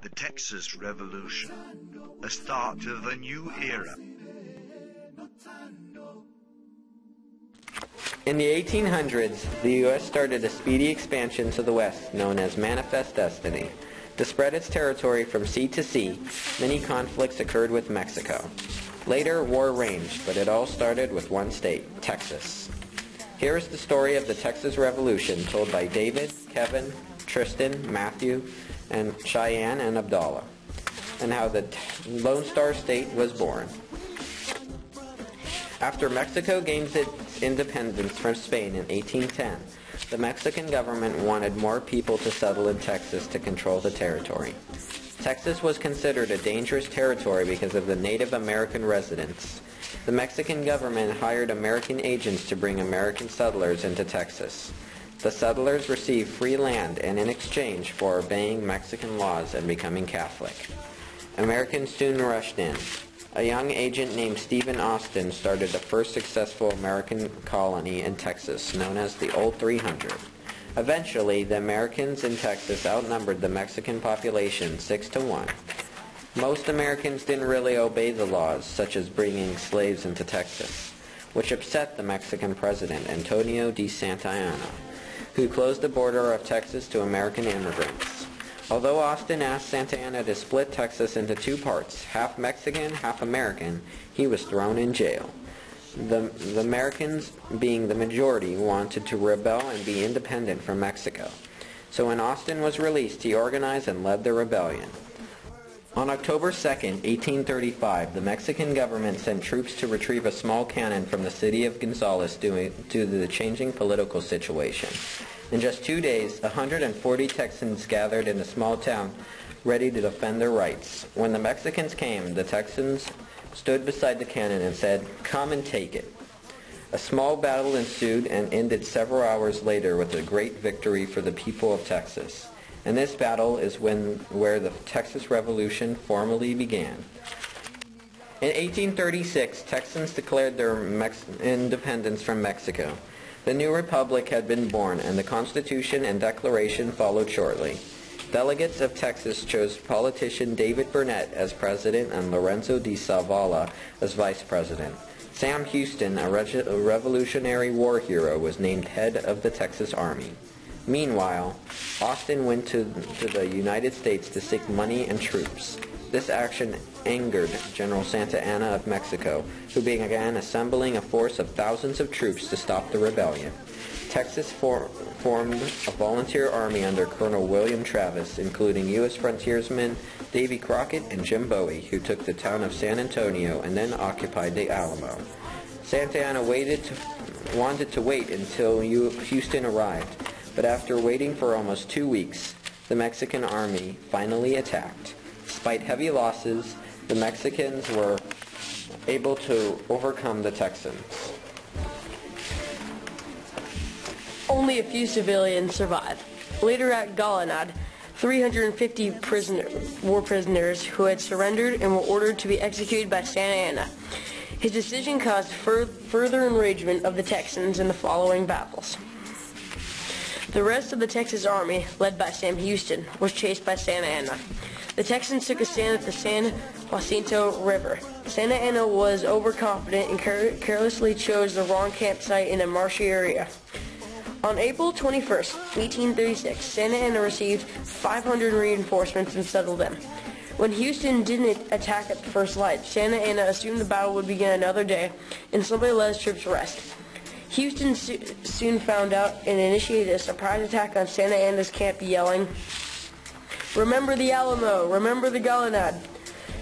the Texas Revolution, a start of a new era. In the 1800s, the U.S. started a speedy expansion to the west known as Manifest Destiny. To spread its territory from sea to sea, many conflicts occurred with Mexico. Later, war raged, but it all started with one state, Texas. Here is the story of the Texas Revolution told by David, Kevin, Tristan, Matthew, and Cheyenne and Abdallah, and how the Lone Star State was born. After Mexico gained its independence from Spain in 1810, the Mexican government wanted more people to settle in Texas to control the territory. Texas was considered a dangerous territory because of the Native American residents. The Mexican government hired American agents to bring American settlers into Texas. The settlers received free land and in exchange for obeying Mexican laws and becoming Catholic. Americans soon rushed in. A young agent named Stephen Austin started the first successful American colony in Texas, known as the Old 300. Eventually, the Americans in Texas outnumbered the Mexican population 6-1. Most Americans didn't really obey the laws, such as bringing slaves into Texas, which upset the Mexican president, Antonio de Santa Anna, who closed the border of Texas to American immigrants. Although Austin asked Santa Anna to split Texas into two parts, half Mexican, half American, he was thrown in jail. The Americans, being the majority, wanted to rebel and be independent from Mexico. So when Austin was released, he organized and led the rebellion. On October 2, 1835, the Mexican government sent troops to retrieve a small cannon from the city of Gonzales due to the changing political situation. In just 2 days, 140 Texans gathered in a small town ready to defend their rights. When the Mexicans came, the Texans stood beside the cannon and said, "Come and take it." A small battle ensued and ended several hours later with a great victory for the people of Texas. And this battle is where the Texas Revolution formally began. In 1836, Texans declared their independence from Mexico. The new republic had been born, and the Constitution and Declaration followed shortly. Delegates of Texas chose politician David Burnett as president and Lorenzo de Zavala as vice president. Sam Houston, a Revolutionary War hero, was named head of the Texas Army. Meanwhile, Austin went to the United States to seek money and troops. This action angered General Santa Anna of Mexico, who began assembling a force of thousands of troops to stop the rebellion. Texas formed a volunteer army under Colonel William Travis, including U.S. frontiersmen Davy Crockett and Jim Bowie, who took the town of San Antonio and then occupied the Alamo. Santa Anna wanted to wait until Houston arrived, but after waiting for almost 2 weeks, the Mexican army finally attacked. Despite heavy losses, the Mexicans were able to overcome the Texans. Only a few civilians survived. Later at Gallinad, 350 war prisoners who had surrendered and were ordered to be executed by Santa Anna. His decision caused further enragement of the Texans in the following battles. The rest of the Texas Army, led by Sam Houston, was chased by Santa Anna. The Texans took a stand at the San Jacinto River. Santa Anna was overconfident and carelessly chose the wrong campsite in a marshy area. On April 21, 1836, Santa Anna received 500 reinforcements and settled in. When Houston didn't attack at the first light, Santa Anna assumed the battle would begin another day and simply let his troops rest. Houston soon found out and initiated a surprise attack on Santa Anna's camp, yelling, "Remember the Alamo! Remember the Gallinad!"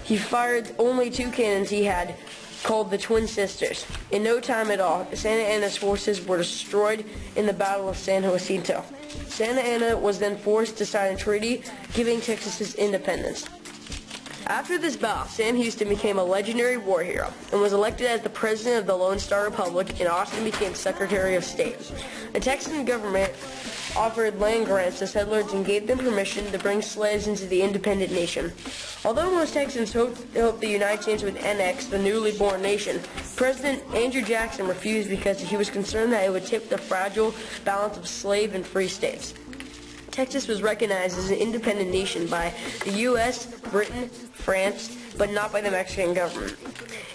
He fired only 2 cannons he had, called the Twin Sisters. In no time at all, Santa Anna's forces were destroyed in the Battle of San Jacinto. Santa Anna was then forced to sign a treaty giving Texas its independence. After this battle, Sam Houston became a legendary war hero and was elected as the president of the Lone Star Republic, and Austin became Secretary of State. The Texan government offered land grants to settlers and gave them permission to bring slaves into the independent nation. Although most Texans hoped the United States would annex the newly born nation, President Andrew Jackson refused because he was concerned that it would tip the fragile balance of slave and free states. Texas was recognized as an independent nation by the U.S., Britain, France, but not by the Mexican government.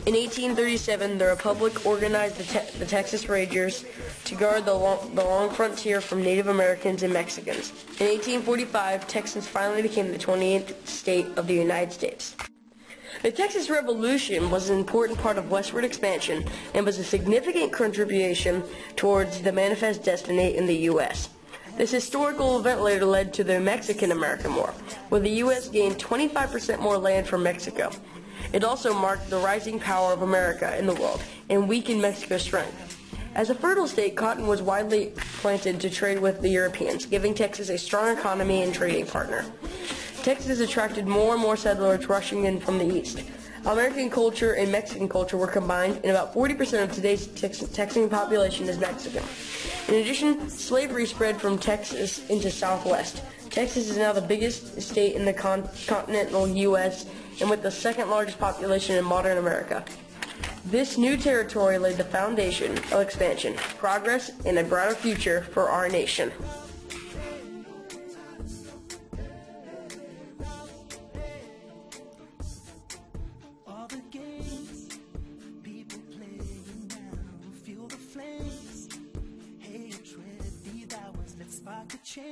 In 1837, the Republic organized the Texas Rangers to guard the long frontier from Native Americans and Mexicans. In 1845, Texas finally became the 28th state of the United States. The Texas Revolution was an important part of westward expansion and was a significant contribution towards the manifest destiny in the U.S. This historical event later led to the Mexican-American War, where the U.S. gained 25% more land from Mexico. It also marked the rising power of America in the world and weakened Mexico's strength. As a fertile state, cotton was widely planted to trade with the Europeans, giving Texas a strong economy and trading partner. Texas attracted more and more settlers rushing in from the east. American culture and Mexican culture were combined, and about 40% of today's Texan population is Mexican. In addition, slavery spread from Texas into Southwest. Texas is now the biggest state in the continental U.S. and with the second largest population in modern America. This new territory laid the foundation of expansion, progress, and a brighter future for our nation. Change.